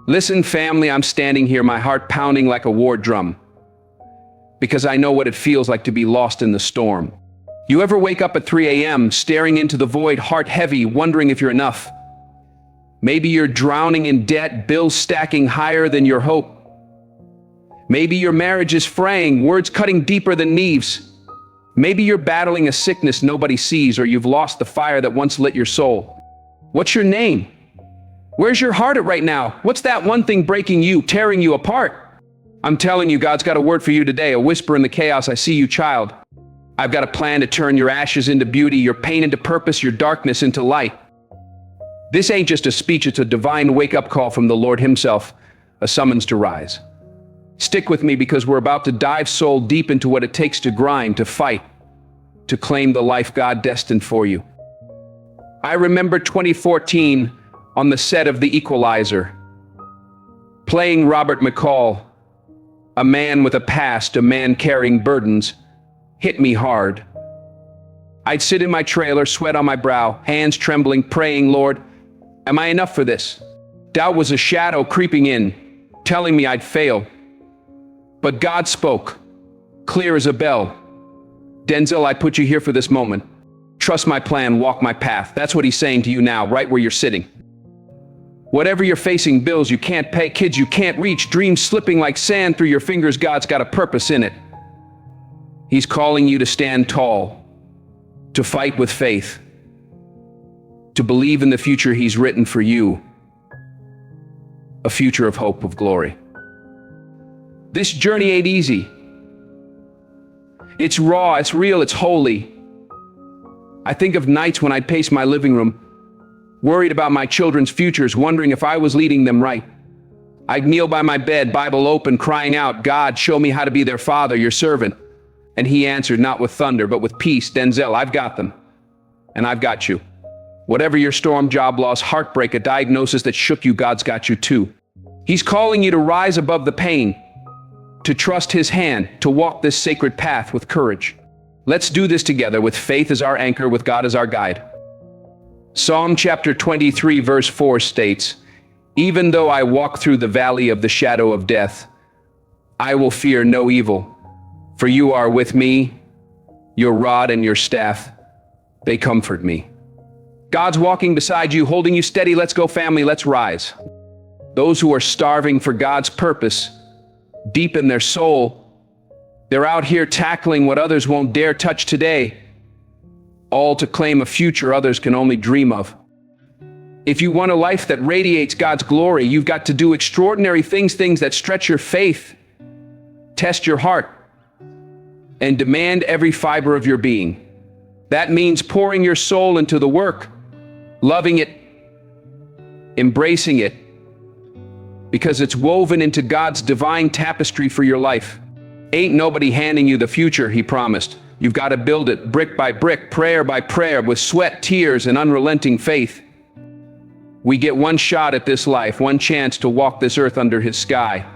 Listen, family, I'm standing here, my heart pounding like a war drum, because I know what it feels like to be lost in the storm. You ever wake up at 3 a.m., staring into the void, heart heavy, wondering if you're enough? Maybe you're drowning in debt, bills stacking higher than your hope. Maybe your marriage is fraying, words cutting deeper than knives. Maybe you're battling a sickness nobody sees, or you've lost the fire that once lit your soul. What's your name? Where's your heart at right now? What's that one thing breaking you, tearing you apart? I'm telling you, God's got a word for you today, a whisper in the chaos. I see you, child. I've got a plan to turn your ashes into beauty, your pain into purpose, your darkness into light. This ain't just a speech, it's a divine wake-up call from the Lord himself, a summons to rise. Stick with me, because we're about to dive soul deep into what it takes to grind, to fight, to claim the life God destined for you. I remember 2014 on the set of The Equalizer, playing Robert McCall, a man with a past, a man carrying burdens, hit me hard. I'd sit in my trailer, sweat on my brow, hands trembling, praying, Lord, am I enough for this? Doubt was a shadow creeping in, telling me I'd fail. But God spoke, clear as a bell. Denzel, I put you here for this moment. Trust my plan, walk my path. That's what he's saying to you now, right where you're sitting. Whatever you're facing, bills you can't pay, kids you can't reach, dreams slipping like sand through your fingers, God's got a purpose in it. He's calling you to stand tall, to fight with faith, to believe in the future he's written for you, a future of hope, of glory. This journey ain't easy. It's raw, it's real, it's holy. I think of nights when I'd pace my living room, worried about my children's futures, wondering if I was leading them right. I'd kneel by my bed, Bible open, crying out, God, show me how to be their father, your servant. And he answered, not with thunder, but with peace. Denzel, I've got them. And I've got you. Whatever your storm, job loss, heartbreak, a diagnosis that shook you, God's got you too. He's calling you to rise above the pain, to trust his hand, to walk this sacred path with courage. Let's do this together, with faith as our anchor, with God as our guide. Psalm chapter 23, verse 4 states, even though I walk through the valley of the shadow of death, I will fear no evil. For you are with me, your rod and your staff, they comfort me. God's walking beside you, holding you steady. Let's go, family, let's rise. Those who are starving for God's purpose, deep in their soul, they're out here tackling what others won't dare touch today, all to claim a future others can only dream of. If you want a life that radiates God's glory, you've got to do extraordinary things, things that stretch your faith, test your heart, and demand every fiber of your being. That means pouring your soul into the work, loving it, embracing it, because it's woven into God's divine tapestry for your life. Ain't nobody handing you the future he promised. You've got to build it brick by brick, prayer by prayer, with sweat, tears, and unrelenting faith. We get one shot at this life, one chance to walk this earth under his sky.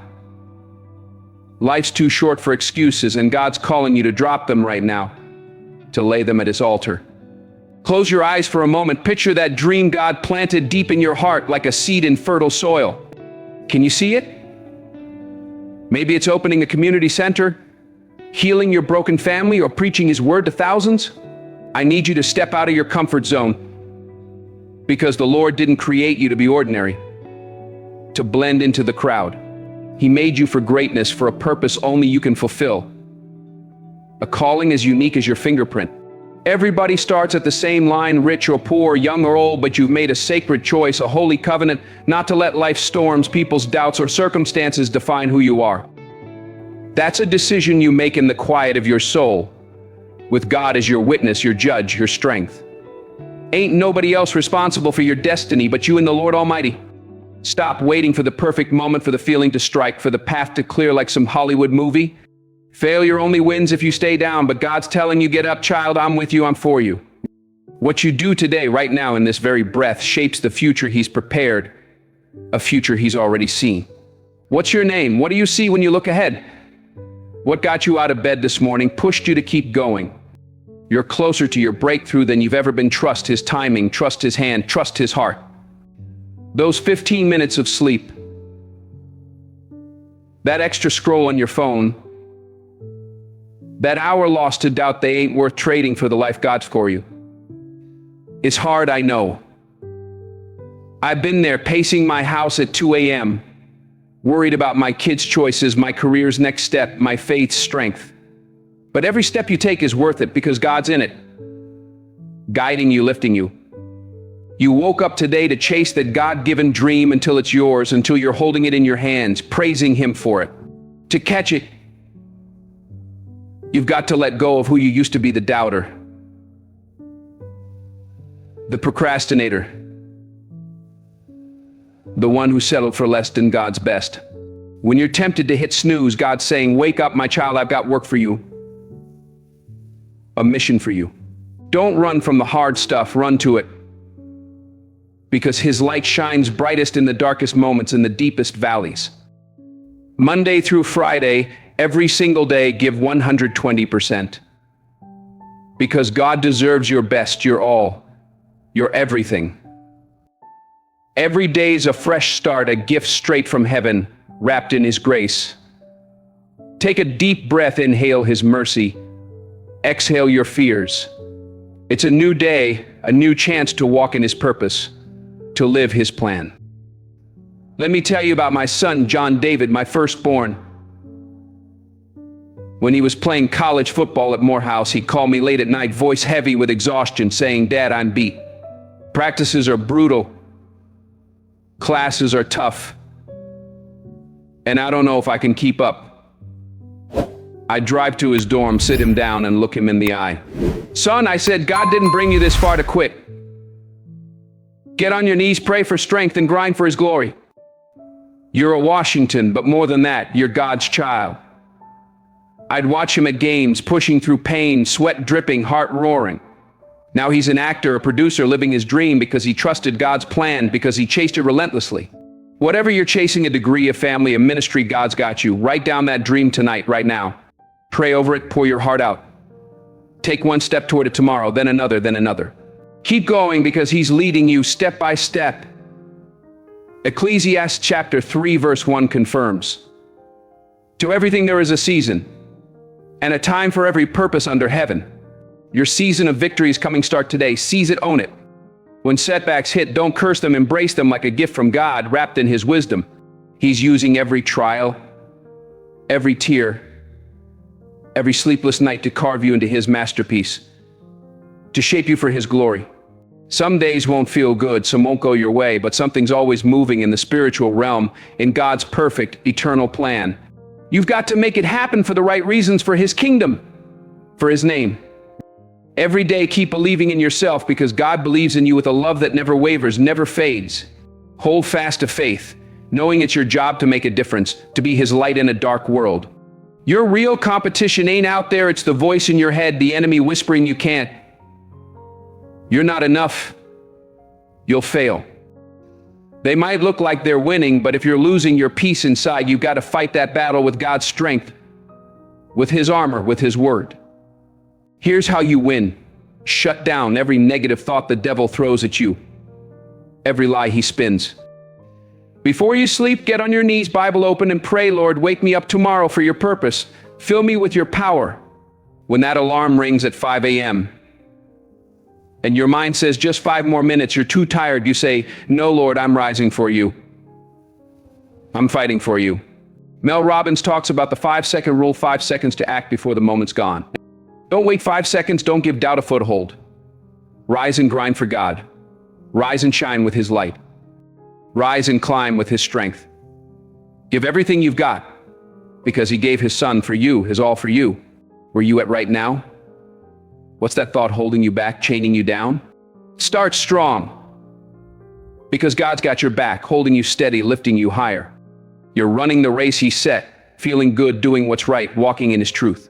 Life's too short for excuses, and God's calling you to drop them right now, to lay them at his altar. Close your eyes for a moment. Picture that dream God planted deep in your heart like a seed in fertile soil. Can you see it? Maybe it's opening a community center, healing your broken family, or preaching his word to thousands. I need you to step out of your comfort zone, because the Lord didn't create you to be ordinary, to blend into the crowd. He made you for greatness, for a purpose only you can fulfill. A calling as unique as your fingerprint. Everybody starts at the same line, rich or poor, young or old, but you've made a sacred choice, a holy covenant, not to let life's storms, people's doubts, or circumstances define who you are. That's a decision you make in the quiet of your soul, with God as your witness, your judge, your strength. Ain't nobody else responsible for your destiny but you and the Lord Almighty. Stop waiting for the perfect moment, for the feeling to strike, for the path to clear like some Hollywood movie. Failure only wins if you stay down, but God's telling you, get up, child, I'm with you, I'm for you. What you do today, right now, in this very breath, shapes the future he's prepared, a future he's already seen. What's your name? What do you see when you look ahead? What got you out of bed this morning, pushed you to keep going? You're closer to your breakthrough than you've ever been. Trust his timing, trust his hand, trust his heart. Those 15 minutes of sleep, that extra scroll on your phone, that hour lost to doubt they ain't worth trading for the life God's for you. It's hard, I know. I've been there pacing my house at 2 a.m., worried about my kids' choices, my career's next step, my faith's strength. But every step you take is worth it because God's in it, guiding you, lifting you. You woke up today to chase that God-given dream until it's yours, until you're holding it in your hands, praising Him for it. To catch it, you've got to let go of who you used to be, the doubter, the procrastinator, the one who settled for less than God's best. When you're tempted to hit snooze, God's saying, wake up, my child, I've got work for you, a mission for you. Don't run from the hard stuff, run to it. Because His light shines brightest in the darkest moments, in the deepest valleys. Monday through Friday, every single day, give 120%. Because God deserves your best, your all, your everything. Every day's a fresh start, a gift straight from heaven, wrapped in His grace. Take a deep breath, inhale His mercy, exhale your fears. It's a new day, a new chance to walk in His purpose, to live His plan. Let me tell you about my son, John David, my firstborn. When he was playing college football at Morehouse, he called me late at night, voice heavy with exhaustion, saying, "Dad, I'm beat. Practices are brutal. Classes are tough. And I don't know if I can keep up." I drive to his dorm, sit him down, and look him in the eye. "Son," I said, "God didn't bring you this far to quit. Get on your knees, pray for strength, and grind for His glory. You're a Washington, but more than that, you're God's child." I'd watch him at games, pushing through pain, sweat dripping, heart roaring. Now he's an actor, a producer, living his dream because he trusted God's plan, because he chased it relentlessly. Whatever you're chasing, a degree, a family, a ministry, God's got you. Write down that dream tonight, right now. Pray over it, pour your heart out. Take one step toward it tomorrow, then another, then another. Keep going because He's leading you step by step. Ecclesiastes chapter 3 verse 1 confirms, "To everything there is a season, and a time for every purpose under heaven." Your season of victory is coming. Start today. Seize it, own it. When setbacks hit, don't curse them, embrace them like a gift from God, wrapped in His wisdom. He's using every trial, every tear, every sleepless night to carve you into His masterpiece, to shape you for His glory. Some days won't feel good, some won't go your way, but something's always moving in the spiritual realm, in God's perfect, eternal plan. You've got to make it happen for the right reasons, for His kingdom, for His name. Every day, keep believing in yourself because God believes in you with a love that never wavers, never fades. Hold fast to faith, knowing it's your job to make a difference, to be His light in a dark world. Your real competition ain't out there, it's the voice in your head, the enemy whispering you can't. You're not enough. You'll fail. They might look like they're winning, but if you're losing your peace inside, you've got to fight that battle with God's strength, with His armor, with His word. Here's how you win. Shut down every negative thought the devil throws at you, every lie he spins. Before you sleep, get on your knees, Bible open, and pray, "Lord, wake me up tomorrow for your purpose. Fill me with your power." When that alarm rings at 5 a.m., and your mind says, "Just 5 more minutes, you're too tired," you say, "No, Lord, I'm rising for you. I'm fighting for you." Mel Robbins talks about the 5-second rule, 5 seconds to act before the moment's gone. Don't wait 5 seconds, don't give doubt a foothold. Rise and grind for God. Rise and shine with His light. Rise and climb with His strength. Give everything you've got, because He gave His Son for you, His all for you. Where you at right now? What's that thought holding you back, chaining you down? Start strong, because God's got your back, holding you steady, lifting you higher. You're running the race He set, feeling good, doing what's right, walking in His truth.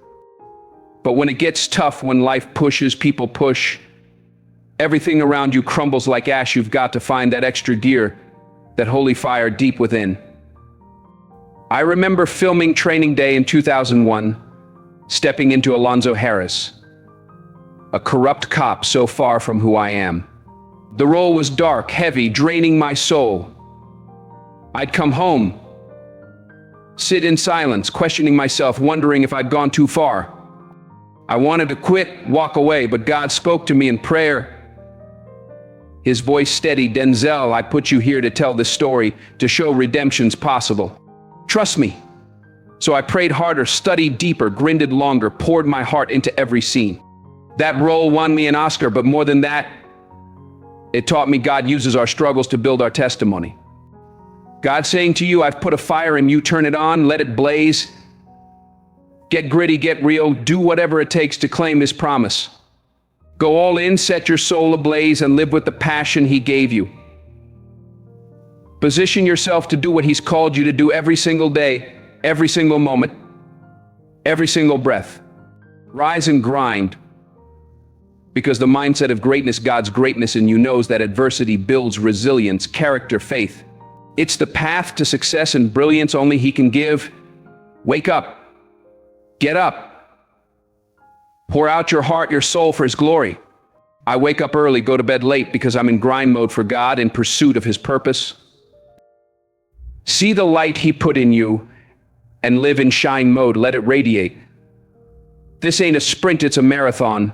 But when it gets tough, when life pushes, people push, everything around you crumbles like ash, you've got to find that extra gear, that holy fire deep within. I remember filming Training Day in 2001, stepping into Alonzo Harris, a corrupt cop so far from who I am. The role was dark, heavy, draining my soul. I'd come home, sit in silence, questioning myself, wondering if I'd gone too far. I wanted to quit, walk away, but God spoke to me in prayer. His voice steady, "Denzel, I put you here to tell this story, to show redemption's possible. Trust me." So I prayed harder, studied deeper, grinded longer, poured my heart into every scene. That role won me an Oscar, but more than that, it taught me God uses our struggles to build our testimony. God's saying to you, I've put a fire in you, turn it on, let it blaze. Get gritty, get real, do whatever it takes to claim His promise. Go all in, set your soul ablaze, and live with the passion He gave you. Position yourself to do what He's called you to do every single day, every single moment, every single breath. Rise and grind, because the mindset of greatness, God's greatness in you, knows that adversity builds resilience, character, faith. It's the path to success and brilliance only He can give. Wake up. Get up. Pour out your heart, your soul for His glory. I wake up early, go to bed late because I'm in grind mode for God, in pursuit of His purpose. See the light He put in you and live in shine mode. Let it radiate. This ain't a sprint, it's a marathon.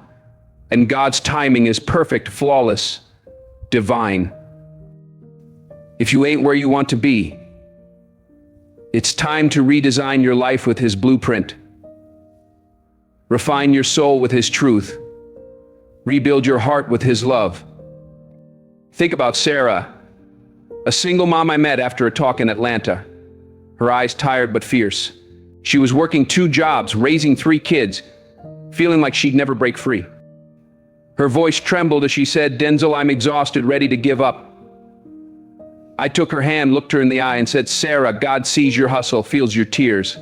And God's timing is perfect, flawless, divine. If you ain't where you want to be, it's time to redesign your life with His blueprint. Refine your soul with His truth. Rebuild your heart with His love. Think about Sarah, a single mom I met after a talk in Atlanta. Her eyes tired but fierce. She was working 2 jobs, raising 3 kids, feeling like she'd never break free. Her voice trembled as she said, "Denzel, I'm exhausted, ready to give up." I took her hand, looked her in the eye, and said, "Sarah, God sees your hustle, feels your tears.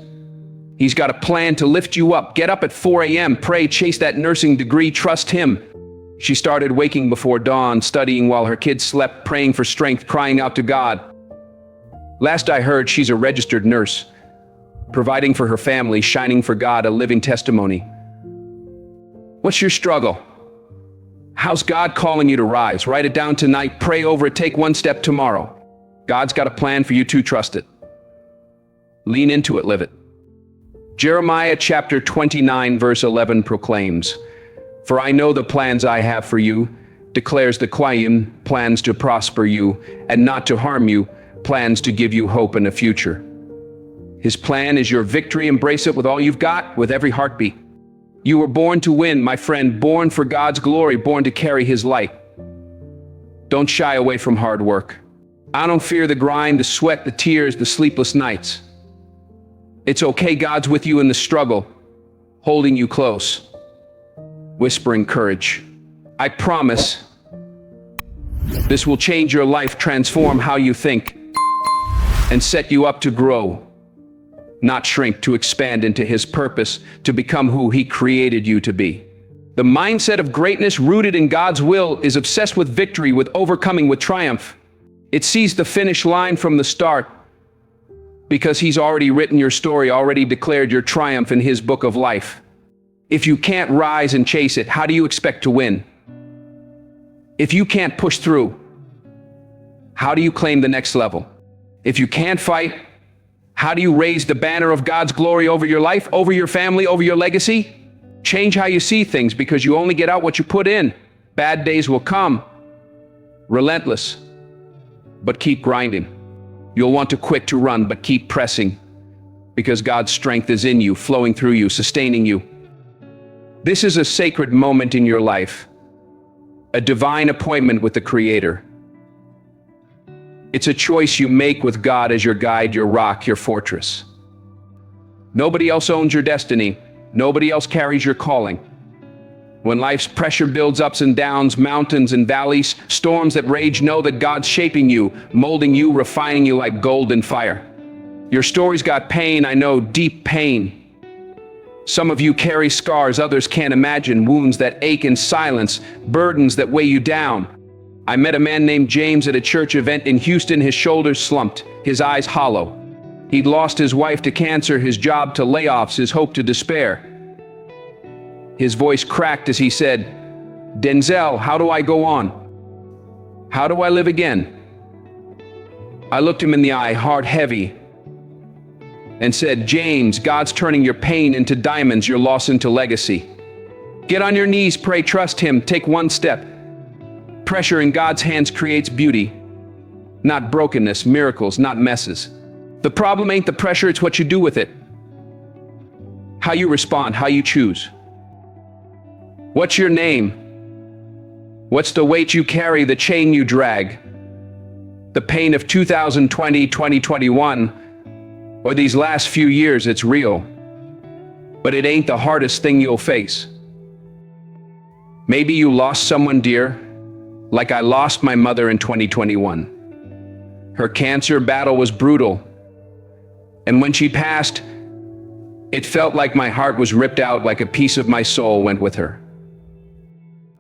He's got a plan to lift you up. Get up at 4 a.m., pray, chase that nursing degree, trust Him." She started waking before dawn, studying while her kids slept, praying for strength, crying out to God. Last I heard, she's a registered nurse, providing for her family, shining for God, a living testimony. What's your struggle? How's God calling you to rise? Write it down tonight, pray over it, take one step tomorrow. God's got a plan for you too, trust it. Lean into it, live it. Jeremiah chapter 29 verse 11 proclaims, "For I know the plans I have for you, declares the Quayim, plans to prosper you and not to harm you, plans to give you hope and a future." His plan is your victory. Embrace it with all you've got, with every heartbeat. You were born to win, my friend, born for God's glory, born to carry His light. Don't shy away from hard work. I don't fear the grind, the sweat, the tears, the sleepless nights. It's okay, God's with you in the struggle, holding you close, whispering courage. I promise this will change your life, transform how you think, and set you up to grow, not shrink, to expand into His purpose, to become who He created you to be. The mindset of greatness, rooted in God's will, is obsessed with victory, with overcoming, with triumph. It sees the finish line from the start, because He's already written your story, already declared your triumph in His book of life. If you can't rise and chase it, how do you expect to win? If you can't push through, how do you claim the next level? If you can't fight, how do you raise the banner of God's glory over your life, over your family, over your legacy? Change how you see things, because you only get out what you put in. Bad days will come. Relentless, but keep grinding. You'll want to quit, to run, but keep pressing, because God's strength is in you, flowing through you, sustaining you. This is a sacred moment in your life, a divine appointment with the Creator. It's a choice you make with God as your guide, your rock, your fortress. Nobody else owns your destiny. Nobody else carries your calling. When life's pressure builds, ups and downs, mountains and valleys, storms that rage, know that God's shaping you, molding you, refining you like gold in fire. Your story's got pain, I know, deep pain. Some of you carry scars others can't imagine, wounds that ache in silence, burdens that weigh you down. I met a man named James at a church event in Houston. His shoulders slumped, his eyes hollow. He'd lost his wife to cancer, his job to layoffs, his hope to despair. His voice cracked as he said, "Denzel, how do I go on? How do I live again?" I looked him in the eye, heart heavy. and said, James, God's turning your pain into diamonds, your loss into legacy. Get on your knees, pray, trust Him, take one step. Pressure in God's hands creates beauty, not brokenness, miracles, not messes. The problem ain't the pressure, it's what you do with it. How you respond, how you choose. What's your name? What's the weight you carry, the chain you drag? The pain of 2020, 2021, or these last few years, it's real. But it ain't the hardest thing you'll face. Maybe you lost someone dear, like I lost my mother in 2021. Her cancer battle was brutal. And when she passed, it felt like my heart was ripped out, like a piece of my soul went with her.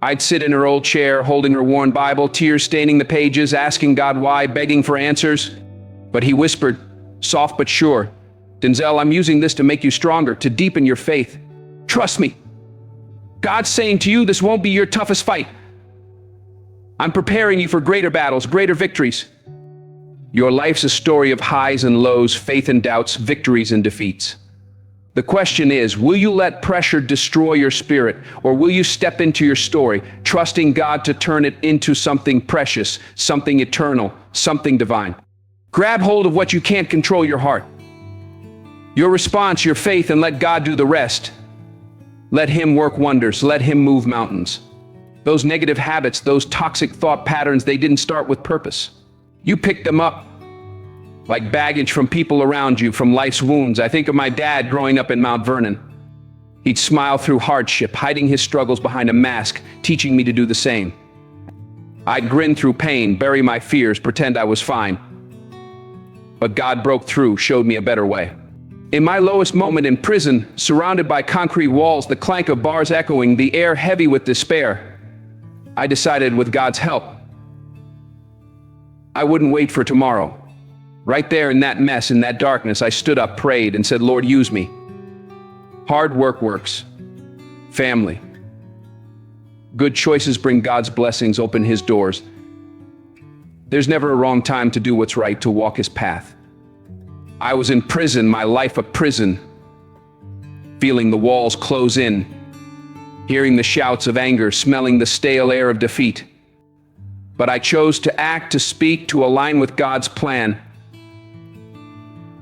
I'd sit in her old chair, holding her worn Bible, tears staining the pages, asking God why, begging for answers. But He whispered, soft but sure, Denzel, I'm using this to make you stronger, to deepen your faith. Trust me. God's saying to you, this won't be your toughest fight. I'm preparing you for greater battles, greater victories. Your life's a story of highs and lows, faith and doubts, victories and defeats. The question is, will you let pressure destroy your spirit, or will you step into your story, trusting God to turn it into something precious, something eternal, something divine? Grab hold of what you can't control, your heart, your response, your faith, and let God do the rest. Let Him work wonders. Let Him move mountains. Those negative habits, those toxic thought patterns, they didn't start with purpose. You picked them up like baggage from people around you, from life's wounds. I think of my dad growing up in Mount Vernon. He'd smile through hardship, hiding his struggles behind a mask, teaching me to do the same. I'd grin through pain, bury my fears, pretend I was fine. But God broke through, showed me a better way. In my lowest moment in prison, surrounded by concrete walls, the clank of bars echoing, the air heavy with despair, I decided, with God's help, I wouldn't wait for tomorrow. Right there in that mess, in that darkness, I stood up, prayed, and said, Lord, use me. Hard work works. Family. Good choices bring God's blessings, open His doors. There's never a wrong time to do what's right, to walk His path. I was in prison, my life a prison, feeling the walls close in, hearing the shouts of anger, smelling the stale air of defeat. But I chose to act, to speak, to align with God's plan.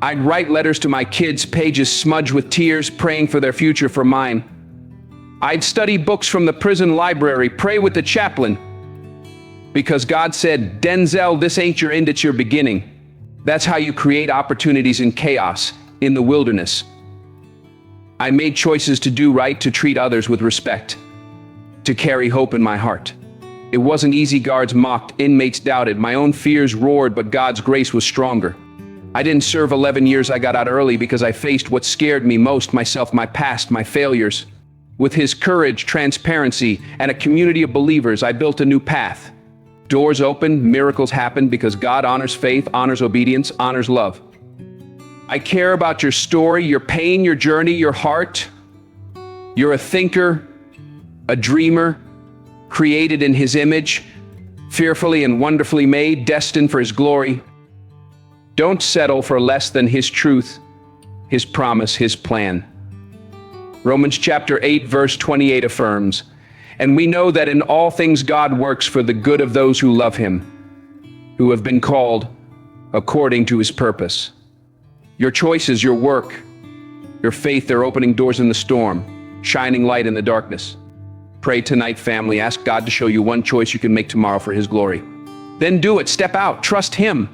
I'd write letters to my kids, pages smudged with tears, praying for their future, for mine. I'd study books from the prison library, pray with the chaplain, because God said, Denzel, this ain't your end, it's your beginning. That's how you create opportunities in chaos, in the wilderness. I made choices to do right, to treat others with respect, to carry hope in my heart. It wasn't easy. Guards mocked, inmates doubted, my own fears roared, but God's grace was stronger. I didn't serve 11 years, I got out early because I faced what scared me most, myself, my past, my failures. With His courage, transparency, and a community of believers, I built a new path. Doors opened, miracles happened, because God honors faith, honors obedience, honors love. I care about your story, your pain, your journey, your heart. You're a thinker, a dreamer, created in His image, fearfully and wonderfully made, destined for His glory. Don't settle for less than His truth, His promise, His plan. Romans chapter 8, verse 28 affirms, and we know that in all things God works for the good of those who love Him, who have been called according to His purpose. Your choices, your work, your faith, they're opening doors in the storm, shining light in the darkness. Pray tonight, family. Ask God to show you one choice you can make tomorrow for His glory. Then do it. Step out. Trust Him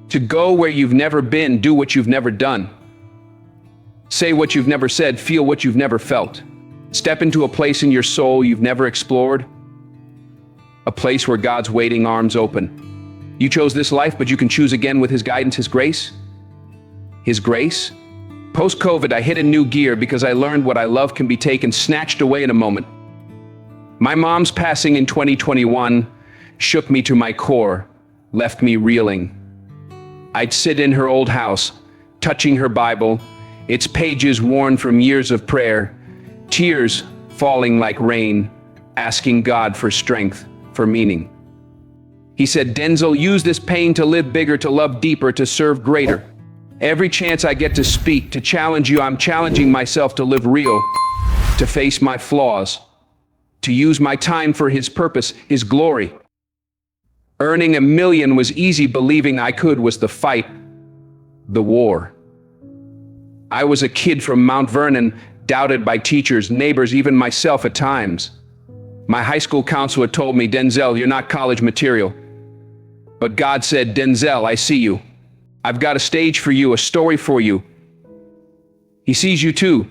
to go where you've never been, do what you've never done. Say what you've never said, feel what you've never felt. Step into a place in your soul you've never explored, a place where God's waiting arms open. You chose this life, but you can choose again with His guidance, His grace. His grace? Post-COVID, I hit a new gear because I learned what I love can be taken, snatched away in a moment. My mom's passing in 2021 shook me to my core, left me reeling. I'd sit in her old house, touching her Bible, its pages worn from years of prayer, tears falling like rain, asking God for strength, for meaning. He said, Denzel, use this pain to live bigger, to love deeper, to serve greater. Every chance I get to speak, to challenge you, I'm challenging myself to live real, to face my flaws, to use my time for His purpose, His glory. Earning $1 million was easy, believing I could was the fight, the war. I was a kid from Mount Vernon, doubted by teachers, neighbors, even myself at times. My high school counselor told me, "Denzel, you're not college material." But God said, "Denzel, I see you. I've got a stage for you, a story for you." He sees you too,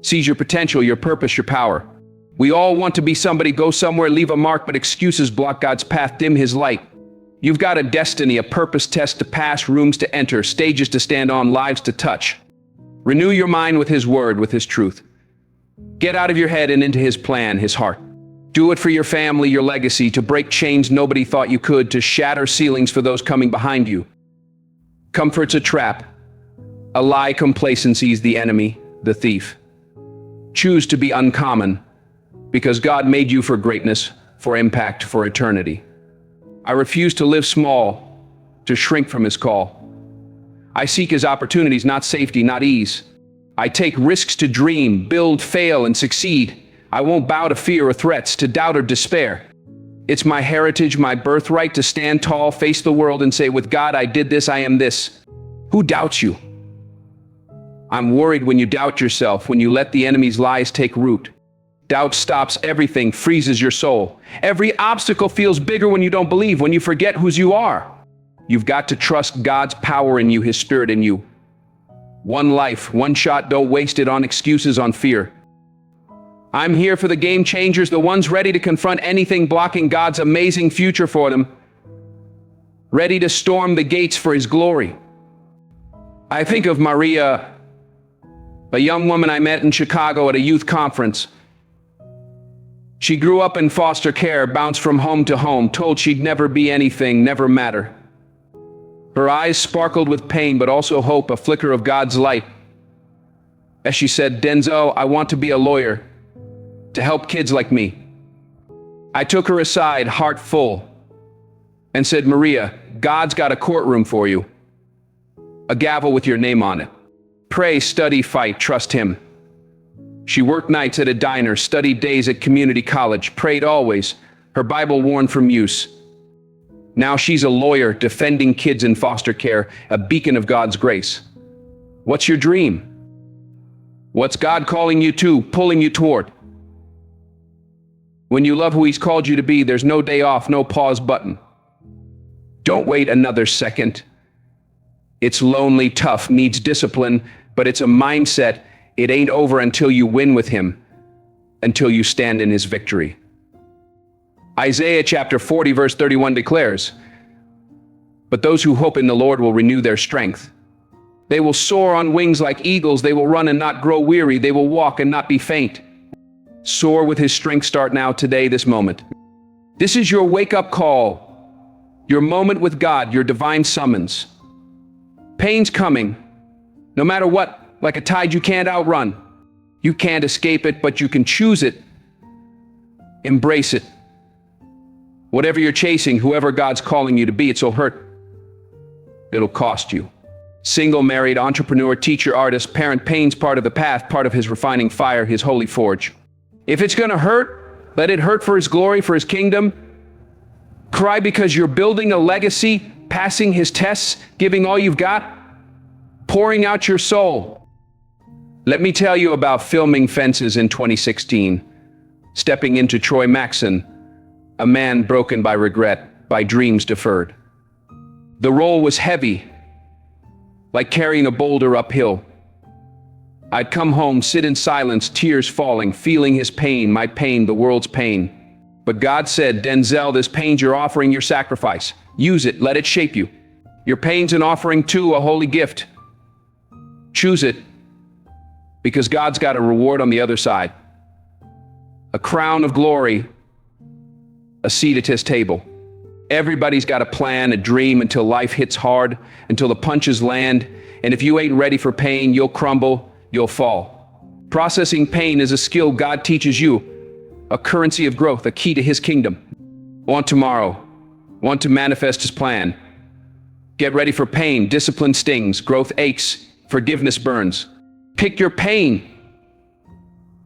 sees your potential, your purpose, your power. We all want to be somebody, go somewhere, leave a mark, but excuses block God's path, dim His light. You've got a destiny, a purpose, test to pass, rooms to enter, stages to stand on, lives to touch. Renew your mind with His word, with His truth. Get out of your head and into His plan, His heart. Do it for your family, your legacy, to break chains nobody thought you could, to shatter ceilings for those coming behind you. Comfort's a trap. A lie, complacency's the enemy, the thief. Choose to be uncommon, because God made you for greatness, for impact, for eternity. I refuse to live small, to shrink from His call. I seek His opportunities, not safety, not ease. I take risks to dream, build, fail, and succeed. I won't bow to fear or threats, to doubt or despair. It's my heritage, my birthright, to stand tall, face the world, and say, with God I did this, I am this. Who doubts you? I'm worried when you doubt yourself, when you let the enemy's lies take root. Doubt stops everything, freezes your soul. Every obstacle feels bigger when you don't believe, when you forget whose you are. You've got to trust God's power in you, His Spirit in you. One life, one shot, don't waste it on excuses, on fear. I'm here for the game changers, the ones ready to confront anything blocking God's amazing future for them. Ready to storm the gates for His glory. I think of Maria, a young woman I met in Chicago at a youth conference. She grew up in foster care, bounced from home to home, told she'd never be anything, never matter. Her eyes sparkled with pain, but also hope, a flicker of God's light. As she said, "Denzel, I want to be a lawyer, to help kids like me." I took her aside, heart full, and said, "Maria, God's got a courtroom for you. A gavel with your name on it. Pray, study, fight, trust Him." She worked nights at a diner, studied days at community college, prayed always, her Bible worn from use. Now she's a lawyer defending kids in foster care, a beacon of God's grace. What's your dream? What's God calling you to, pulling you toward? When you love who He's called you to be, there's no day off, no pause button. Don't wait another second. It's lonely, tough, needs discipline, but it's a mindset. It ain't over until you win with Him, until you stand in His victory. Isaiah chapter 40 verse 31 declares, "But those who hope in the Lord will renew their strength. They will soar on wings like eagles. They will run and not grow weary. They will walk and not be faint." Soar with His strength. Start now, today, this moment. This is your wake-up call, your moment with God, your divine summons. Pain's coming, no matter what, like a tide you can't outrun. You can't escape it, but you can choose it. Embrace it. Whatever you're chasing, whoever God's calling you to be, it'll hurt. It'll cost you. Single, married, entrepreneur, teacher, artist, parent, pain's part of the path, part of His refining fire, His holy forge. If it's gonna hurt, let it hurt for His glory, for His kingdom. Cry because you're building a legacy, passing His tests, giving all you've got, pouring out your soul. Let me tell you about filming Fences in 2016, stepping into Troy Maxson, a man broken by regret, by dreams deferred. The role was heavy, like carrying a boulder uphill. I'd come home, sit in silence, tears falling, feeling his pain, my pain, the world's pain. But God said, "Denzel, this pain's your offering, your sacrifice. Use it, let it shape you. Your pain's an offering too, a holy gift. Choose it, because God's got a reward on the other side. A crown of glory, a seat at His table." Everybody's got a plan, a dream, until life hits hard, until the punches land. And if you ain't ready for pain, you'll crumble, you'll fall. Processing pain is a skill God teaches you, a currency of growth, a key to His kingdom. Want tomorrow, want to manifest His plan. Get ready for pain. Discipline stings, growth aches, forgiveness burns. Pick your pain,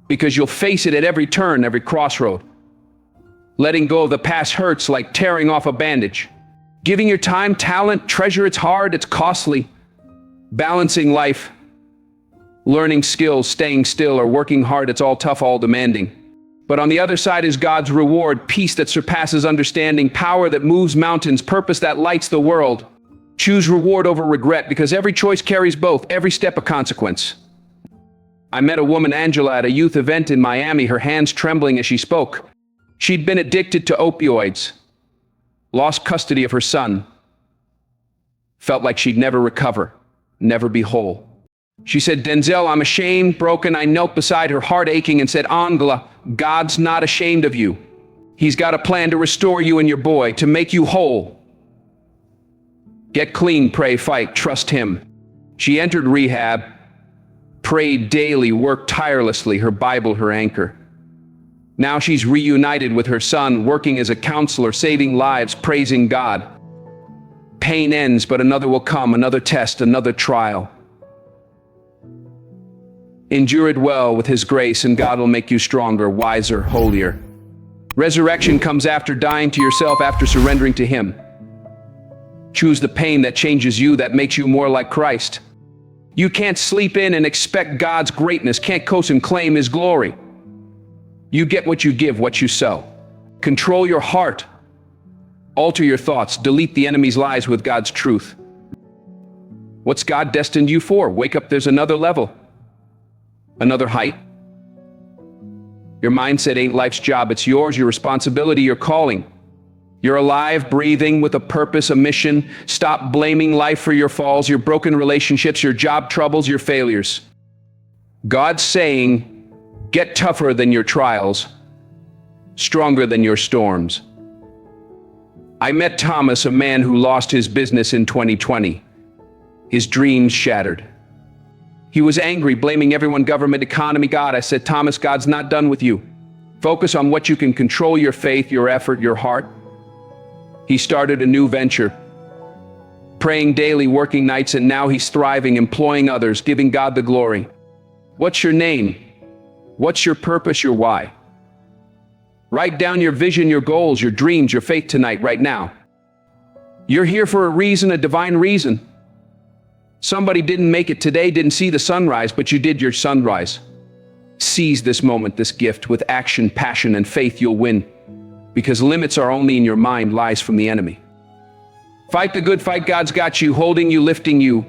because you'll face it at every turn, every crossroad. Letting go of the past hurts like tearing off a bandage. Giving your time, talent, treasure, it's hard, it's costly. Balancing life, learning skills, staying still, or working hard, it's all tough, all demanding. But on the other side is God's reward, peace that surpasses understanding, power that moves mountains, purpose that lights the world. Choose reward over regret, because every choice carries both, every step a consequence. I met a woman, Angela, at a youth event in Miami, her hands trembling as she spoke. She'd been addicted to opioids, lost custody of her son, felt like she'd never recover, never be whole. She said, "Denzel, I'm ashamed, broken." I knelt beside her, heart aching, and said, "Angela, God's not ashamed of you. He's got a plan to restore you and your boy, to make you whole. Get clean, pray, fight, trust him." She entered rehab, prayed daily, worked tirelessly, her Bible her anchor. Now she's reunited with her son, working as a counselor, saving lives, praising God. Pain ends, but another will come, another test, another trial. Endure it well with His grace, and God will make you stronger, wiser, holier. Resurrection comes after dying to yourself, after surrendering to Him. Choose the pain that changes you, that makes you more like Christ. You can't sleep in and expect God's greatness, can't coast and claim His glory. You get what you give, what you sow. Control your heart. Alter your thoughts. Delete the enemy's lies with God's truth. What's God destined you for? Wake up, there's another level. Another height. Your mindset ain't life's job, it's yours, your responsibility, your calling. You're alive, breathing, with a purpose, a mission. Stop blaming life for your falls, your broken relationships, your job troubles, your failures. God's saying, get tougher than your trials, stronger than your storms. I met Thomas, a man who lost his business in 2020. His dreams shattered. He was angry, blaming everyone, government, economy, God. I said, "Thomas, God's not done with you. Focus on what you can control, your faith, your effort, your heart." He started a new venture, praying daily, working nights, and now he's thriving, employing others, giving God the glory. What's your name? What's your purpose, your why? Write down your vision, your goals, your dreams, your faith tonight, right now. You're here for a reason, a divine reason. Somebody didn't make it today, didn't see the sunrise, but you did your sunrise. Seize this moment, this gift. With action, passion, and faith, you'll win. Because limits are only in your mind, lies from the enemy. Fight the good fight, God's got you, holding you, lifting you.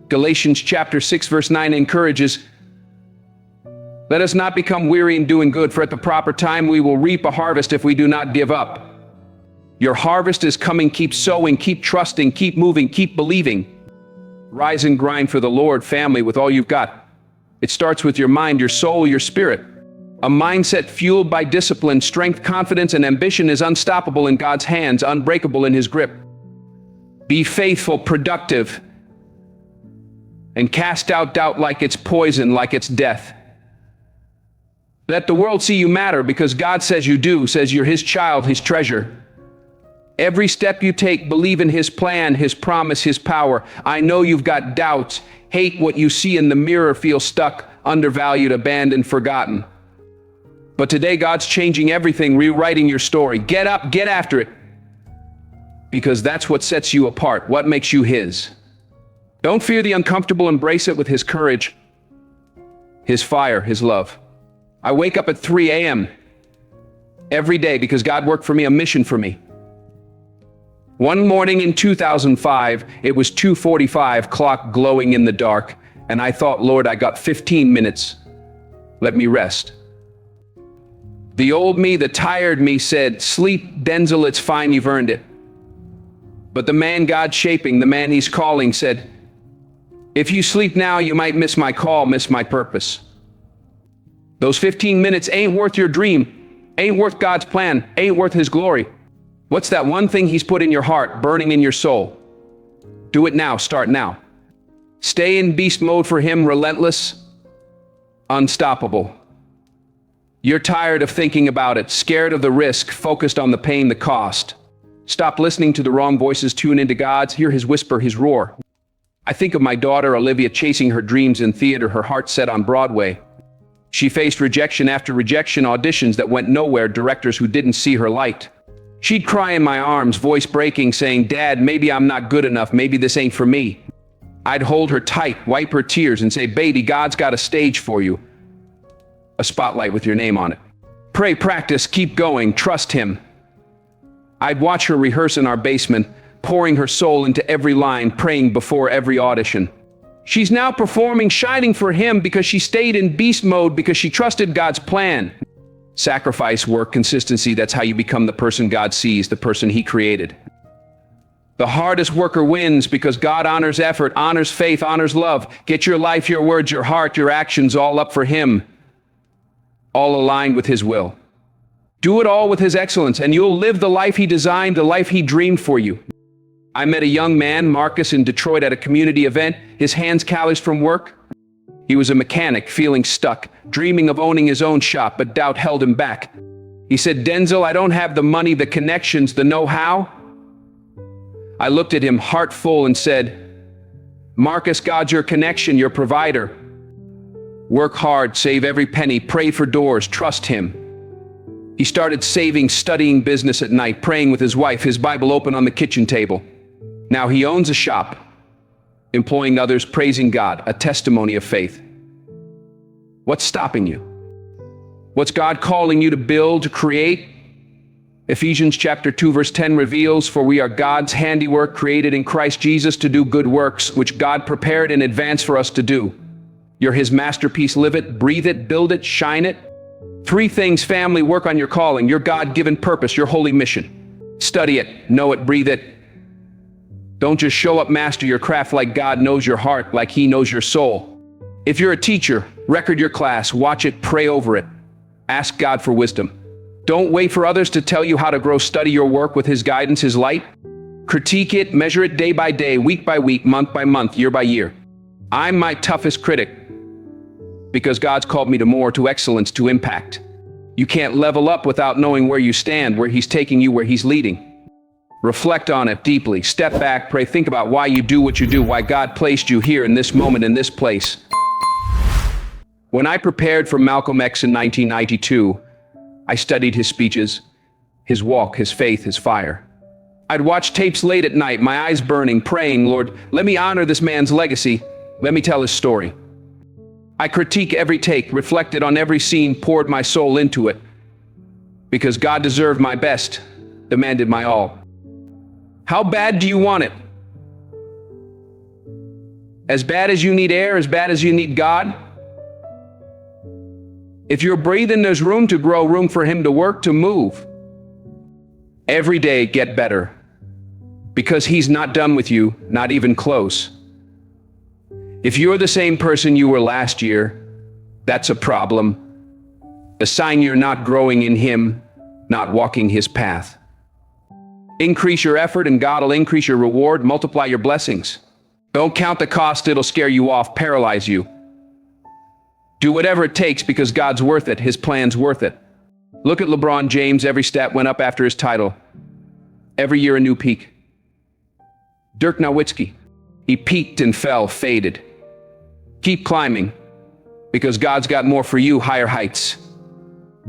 Galatians chapter 6, verse 9 encourages, "Let us not become weary in doing good, for at the proper time we will reap a harvest if we do not give up." Your harvest is coming. Keep sowing, keep trusting, keep moving, keep believing. Rise and grind for the Lord, family, with all you've got. It starts with your mind, your soul, your spirit. A mindset fueled by discipline, strength, confidence, and ambition is unstoppable in God's hands, unbreakable in His grip. Be faithful, productive, and cast out doubt like it's poison, like it's death. Let the world see you matter, because God says you do, says you're His child, His treasure. Every step you take, believe in His plan, His promise, His power. I know you've got doubts, hate what you see in the mirror, feel stuck, undervalued, abandoned, forgotten. But today God's changing everything, rewriting your story. Get up, get after it. Because that's what sets you apart, what makes you His. Don't fear the uncomfortable, embrace it with His courage, His fire, His love. I wake up at 3 a.m. every day because God worked for me, a mission for me. One morning in 2005, it was 2:45, clock glowing in the dark, and I thought, Lord, I got 15 minutes. Let me rest. The old me, the tired me said, "Sleep, Denzel, it's fine, you've earned it." But the man God's shaping, the man He's calling, said, "If you sleep now, you might miss my call, miss my purpose. Those 15 minutes ain't worth your dream, ain't worth God's plan, ain't worth His glory. What's that one thing He's put in your heart, burning in your soul? Do it now, start now. Stay in beast mode for Him, relentless, unstoppable. You're tired of thinking about it, scared of the risk, focused on the pain, the cost. Stop listening to the wrong voices, tune into God's, hear his whisper, his roar. I think of my daughter Olivia chasing her dreams in theater, her heart set on Broadway. She faced rejection after rejection, auditions that went nowhere, directors who didn't see her light. She'd cry in my arms, voice breaking, saying, "Dad, maybe I'm not good enough, maybe this ain't for me." I'd hold her tight, wipe her tears, and say, "Baby, God's got a stage for you. A spotlight with your name on it. Pray, practice, keep going, trust him." I'd watch her rehearse in our basement, pouring her soul into every line, praying before every audition. She's now performing, shining for him because she stayed in beast mode, because she trusted God's plan. Sacrifice, work, consistency, that's how you become the person God sees, the person he created. The hardest worker wins because God honors effort, honors faith, honors love. Get your life, your words, your heart, your actions all up for him, all aligned with his will. Do it all with his excellence, and you'll live the life he designed, the life he dreamed for you. I met a young man, Marcus, in Detroit at a community event, his hands calloused from work. He was a mechanic, feeling stuck, dreaming of owning his own shop, but doubt held him back. He said, "Denzel, I don't have the money, the connections, the know-how." I looked at him, heart full, and said, "Marcus, God's your connection, your provider. Work hard, save every penny, pray for doors, trust him." He started saving, studying business at night, praying with his wife, his Bible open on the kitchen table. Now he owns a shop, employing others, praising God, a testimony of faith. What's stopping you? What's God calling you to build, to create? Ephesians chapter 2 verse 10 reveals, "For we are God's handiwork, created in Christ Jesus to do good works, which God prepared in advance for us to do." You're his masterpiece. Live it, breathe it, build it, shine it. 3 things, family: work on your calling, your God-given purpose, your holy mission. Study it, know it, breathe it. Don't just show up, master your craft like God knows your heart, like he knows your soul. If you're a teacher, record your class, watch it, pray over it. Ask God for wisdom. Don't wait for others to tell you how to grow. Study your work with his guidance, his light. Critique it, measure it day by day, week by week, month by month, year by year. I'm my toughest critic because God's called me to more, to excellence, to impact. You can't level up without knowing where you stand, where he's taking you, where he's leading. Reflect on it deeply. Step back, pray, think about why you do what you do, why God placed you here in this moment, in this place. When I prepared for Malcolm X in 1992, I studied his speeches, his walk, his faith, his fire. I'd watch tapes late at night, my eyes burning, praying, "Lord, let me honor this man's legacy. Let me tell his story." I critique every take, reflected on every scene, poured my soul into it. Because God deserved my best, demanded my all. How bad do you want it? As bad as you need air, as bad as you need God? If you're breathing, there's room to grow, room for him to work, to move. Every day, get better. Because he's not done with you, not even close. If you're the same person you were last year, that's a problem. A sign you're not growing in him, not walking his path. Increase your effort and God will increase your reward, multiply your blessings. Don't count the cost, it'll scare you off, paralyze you. Do whatever it takes because God's worth it, his plan's worth it. Look at LeBron James, every stat went up after his title. Every year a new peak. Dirk Nowitzki, he peaked and fell, faded. Keep climbing because God's got more for you, higher heights,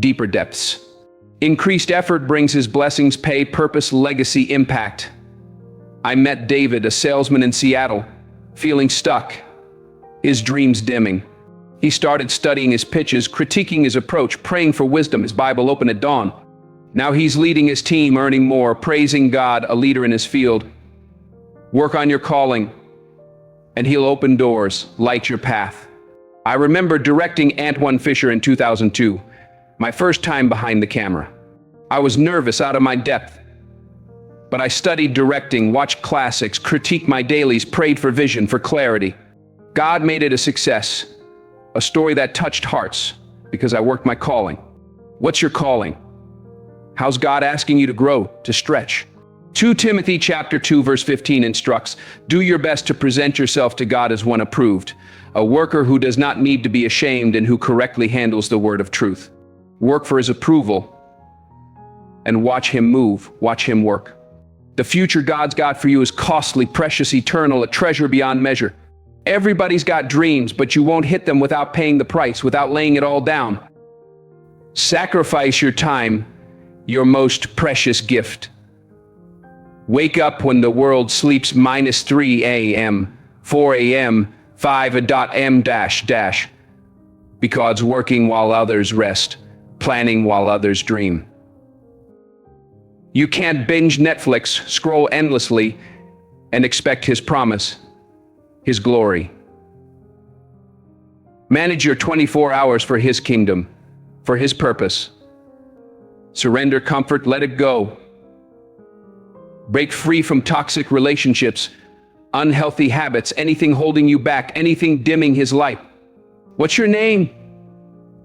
deeper depths. Increased effort brings his blessings, pay, purpose, legacy, impact. I met David, a salesman in Seattle, feeling stuck, his dreams dimming. He started studying his pitches, critiquing his approach, praying for wisdom, his Bible open at dawn. Now he's leading his team, earning more, praising God, a leader in his field. Work on your calling, and he'll open doors, light your path. I remember directing Antoine Fisher in 2002. My first time behind the camera. I was nervous, out of my depth. But I studied directing, watched classics, critiqued my dailies, prayed for vision, for clarity. God made it a success, a story that touched hearts because I worked my calling. What's your calling? How's God asking you to grow, to stretch? 2 Timothy chapter 2 verse 15 instructs, "Do your best to present yourself to God as one approved, a worker who does not need to be ashamed and who correctly handles the word of truth." Work for his approval and watch him move, watch him work. The future God's got for you is costly, precious, eternal, a treasure beyond measure. Everybody's got dreams, but you won't hit them without paying the price, without laying it all down. Sacrifice your time, your most precious gift. Wake up when the world sleeps -3 a.m., 4 a.m., 5 a.m. Because working while others rest, planning while others dream. You can't binge Netflix, scroll endlessly, and expect His promise, His glory. Manage your 24 hours for His kingdom, for His purpose. Surrender comfort, let it go. Break free from toxic relationships, unhealthy habits, anything holding you back, anything dimming His light. What's your name?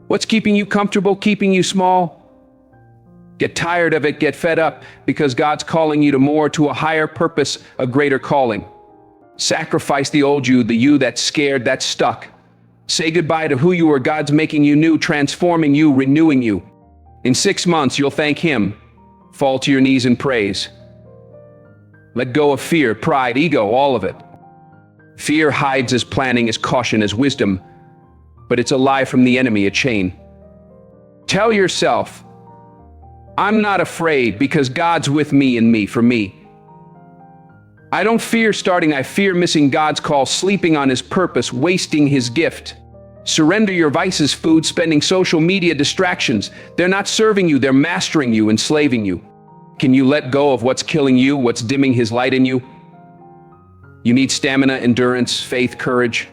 What's keeping you comfortable, keeping you small? Get tired of it, get fed up, because God's calling you to more, to a higher purpose, a greater calling. Sacrifice the old you, the you that's scared, that's stuck. Say goodbye to who you were. God's making you new, transforming you, renewing you. In 6 months, you'll thank Him. Fall to your knees in praise. Let go of fear, pride, ego, all of it. Fear hides as planning, as caution, as wisdom, but it's a lie from the enemy, a chain. Tell yourself, I'm not afraid because God's with me and me, for me. I don't fear starting, I fear missing God's call, sleeping on His purpose, wasting His gift. Surrender your vices, food, spending, social media, distractions. They're not serving you, they're mastering you, enslaving you. Can you let go of what's killing you, what's dimming His light in you? You need stamina, endurance, faith, courage.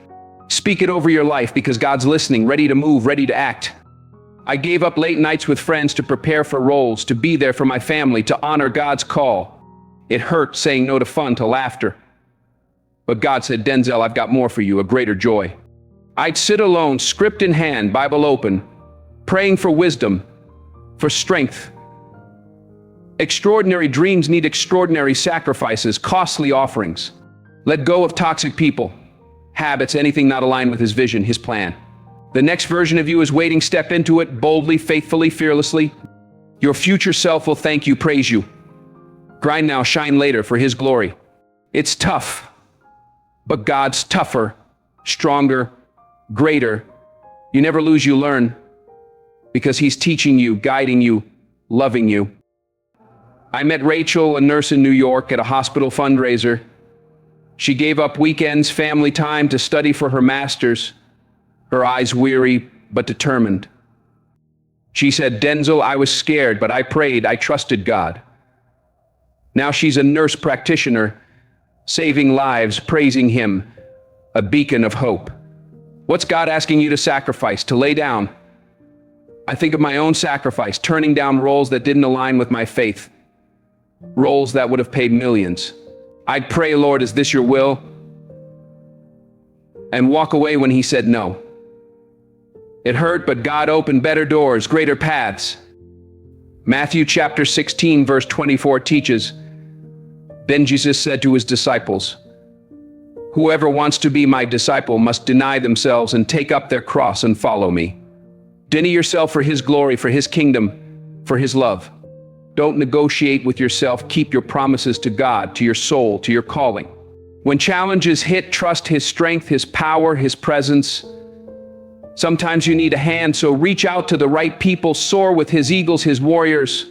Speak it over your life because God's listening, ready to move, ready to act. I gave up late nights with friends to prepare for roles, to be there for my family, to honor God's call. It hurt saying no to fun, to laughter. But God said, Denzel, I've got more for you, a greater joy. I'd sit alone, script in hand, Bible open, praying for wisdom, for strength. Extraordinary dreams need extraordinary sacrifices, costly offerings. Let go of toxic people, habits, anything not aligned with His vision, His plan. The next version of you is waiting. Step into it boldly, faithfully, fearlessly. Your future self will thank you, praise you. Grind now, shine later for His glory. It's tough, but God's tougher, stronger, greater. You never lose, you learn, because He's teaching you, guiding you, loving you. I met Rachel, a nurse in New York, at a hospital fundraiser. She gave up weekends, family time to study for her master's, her eyes weary but determined. She said, Denzel, I was scared, but I prayed, I trusted God. Now she's a nurse practitioner, saving lives, praising Him, a beacon of hope. What's God asking you to sacrifice, to lay down? I think of my own sacrifice, turning down roles that didn't align with my faith, roles that would have paid millions. I'd pray, Lord, is this your will? And walk away when He said no. It hurt, but God opened better doors, greater paths. Matthew chapter 16, verse 24 teaches, Then Jesus said to His disciples, Whoever wants to be my disciple must deny themselves and take up their cross and follow me. Deny yourself for His glory, for His kingdom, for His love. Don't negotiate with yourself. Keep your promises to God, to your soul, to your calling. When challenges hit, trust His strength, His power, His presence. Sometimes you need a hand, so reach out to the right people, soar with His eagles, His warriors.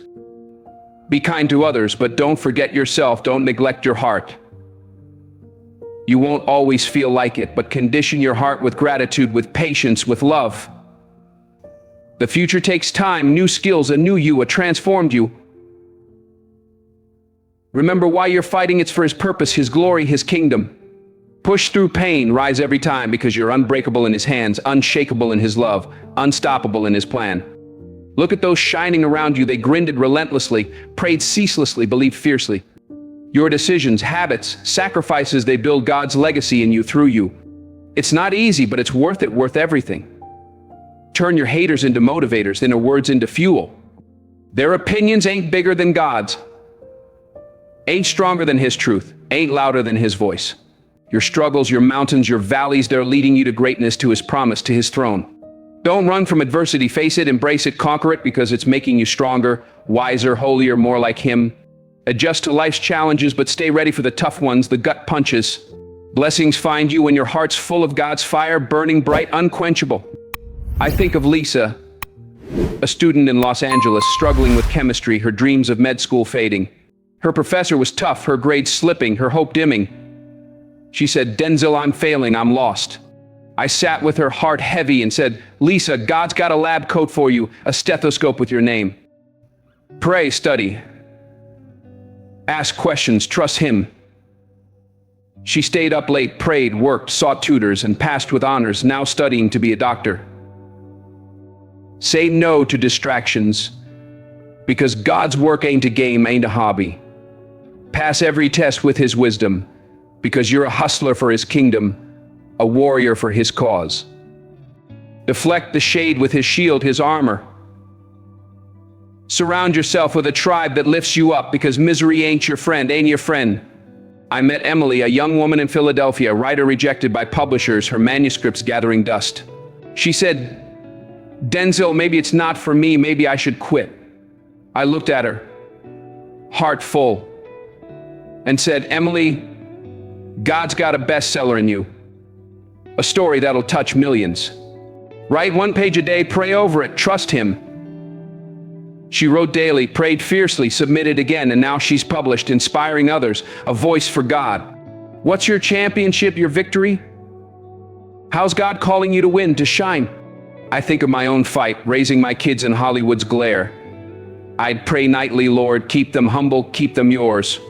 Be kind to others, but don't forget yourself. Don't neglect your heart. You won't always feel like it, but condition your heart with gratitude, with patience, with love. The future takes time, new skills, a new you, a transformed you. Remember why you're fighting. It's for His purpose, His glory, His kingdom. Push through pain, rise every time, because you're unbreakable in His hands, unshakable in His love, unstoppable in His plan. Look at those shining around you. They grinned relentlessly, prayed ceaselessly, believed fiercely. Your decisions, habits, sacrifices, they build God's legacy in you, through you. It's not easy, but it's worth it, worth everything. Turn your haters into motivators, inner words into fuel. Their opinions ain't bigger than God's, ain't stronger than His truth, ain't louder than His voice. Your struggles, your mountains, your valleys, they're leading you to greatness, to His promise, to His throne. Don't run from adversity. Face it, embrace it, conquer it, because it's making you stronger, wiser, holier, more like Him. Adjust to life's challenges, but stay ready for the tough ones, the gut punches. Blessings find you when your heart's full of God's fire, burning bright, unquenchable. I think of Lisa, a student in Los Angeles, struggling with chemistry, her dreams of med school fading. Her professor was tough, her grades slipping, her hope dimming. She said, "Denzel, I'm failing, I'm lost." I sat with her, heart heavy, and said, "Lisa, God's got a lab coat for you, a stethoscope with your name. Pray, study. Ask questions, trust Him." She stayed up late, prayed, worked, sought tutors, and passed with honors, now studying to be a doctor. Say no to distractions, because God's work ain't a game, ain't a hobby. Pass every test with His wisdom, because you're a hustler for His kingdom, a warrior for His cause. Deflect the shade with His shield, His armor. Surround yourself with a tribe that lifts you up, because misery ain't your friend, ain't your friend. I met Emily, a young woman in Philadelphia, writer rejected by publishers, her manuscripts gathering dust. She said, "Denzel, maybe it's not for me, maybe I should quit." I looked at her, heart full, and said, "Emily, God's got a bestseller in you. A story that'll touch millions. Write one page a day, pray over it, trust Him." She wrote daily, prayed fiercely, submitted again, and now she's published, inspiring others, a voice for God. What's your championship, your victory? How's God calling you to win, to shine? I think of my own fight, raising my kids in Hollywood's glare. I'd pray nightly, "Lord, keep them humble, keep them yours."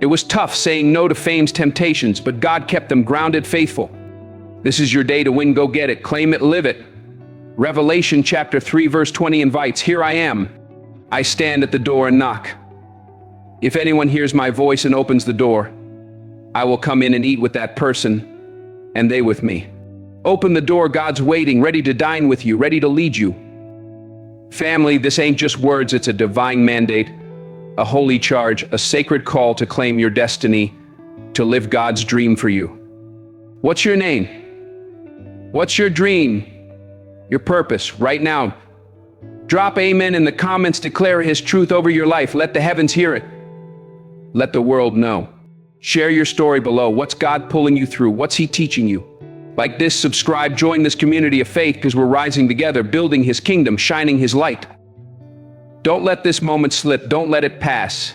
It was tough saying no to fame's temptations, but God kept them grounded, faithful. This is your day to win, go get it, claim it, live it. Revelation chapter 3 verse 20 invites, "Here I am. I stand at the door and knock. If anyone hears my voice and opens the door, I will come in and eat with that person, and they with me." Open the door, God's waiting, ready to dine with you, ready to lead you. Family, this ain't just words, it's a divine mandate, a holy charge, a sacred call to claim your destiny, to live God's dream for you. What's your name? What's your dream? Your purpose right now? Drop amen in the comments, declare His truth over your life. Let the heavens hear it. Let the world know. Share your story below. What's God pulling you through? What's He teaching you? Like this, subscribe, join this community of faith, because we're rising together, building His kingdom, shining His light. Don't let this moment slip. Don't let it pass.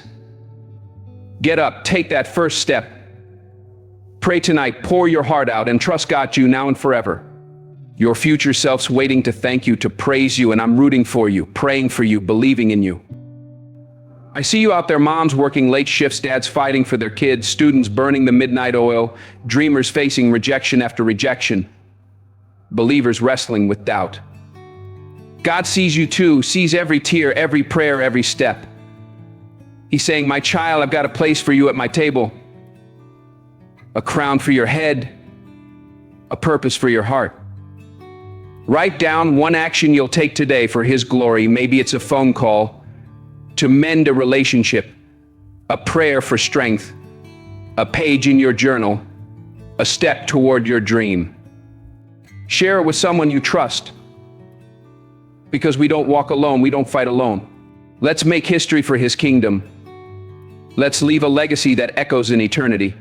Get up, take that first step. Pray tonight, pour your heart out, and trust God you now and forever. Your future self's waiting to thank you, to praise you, and I'm rooting for you, praying for you, believing in you. I see you out there, moms working late shifts, dads fighting for their kids, students burning the midnight oil, dreamers facing rejection after rejection, believers wrestling with doubt. God sees you too, sees every tear, every prayer, every step. He's saying, "My child, I've got a place for you at my table, a crown for your head, a purpose for your heart." Write down one action you'll take today for His glory. Maybe it's a phone call to mend a relationship, a prayer for strength, a page in your journal, a step toward your dream. Share it with someone you trust, because we don't walk alone, we don't fight alone. Let's make history for His kingdom. Let's leave a legacy that echoes in eternity,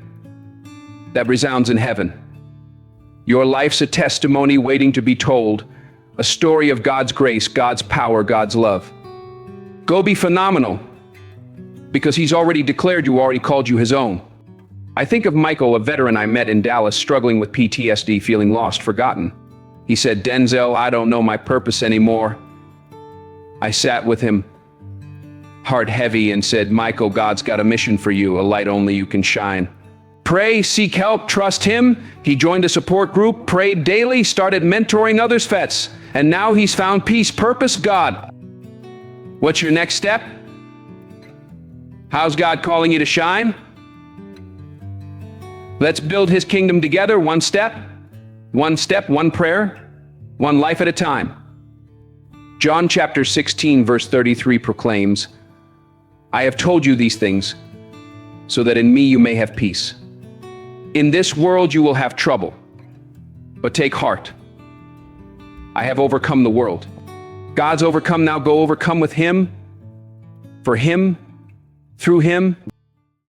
that resounds in heaven. Your life's a testimony waiting to be told, a story of God's grace, God's power, God's love. Go be phenomenal, because He's already declared you, already called you His own. I think of Michael, a veteran I met in Dallas, struggling with PTSD, feeling lost, forgotten. He said, "Denzel, I don't know my purpose anymore." I sat with him, heart heavy, and said, "Michael, God's got a mission for you, a light only you can shine. Pray, seek help, trust Him." He joined a support group, prayed daily, started mentoring others' vets, and now he's found peace, purpose, God. What's your next step? How's God calling you to shine? Let's build His kingdom together, one step, one prayer, one life at a time. John chapter 16, verse 33 proclaims, "I have told you these things, so that in me you may have peace. In this world you will have trouble, but take heart. I have overcome the world." God's overcome, now go overcome with Him, for Him, Through him,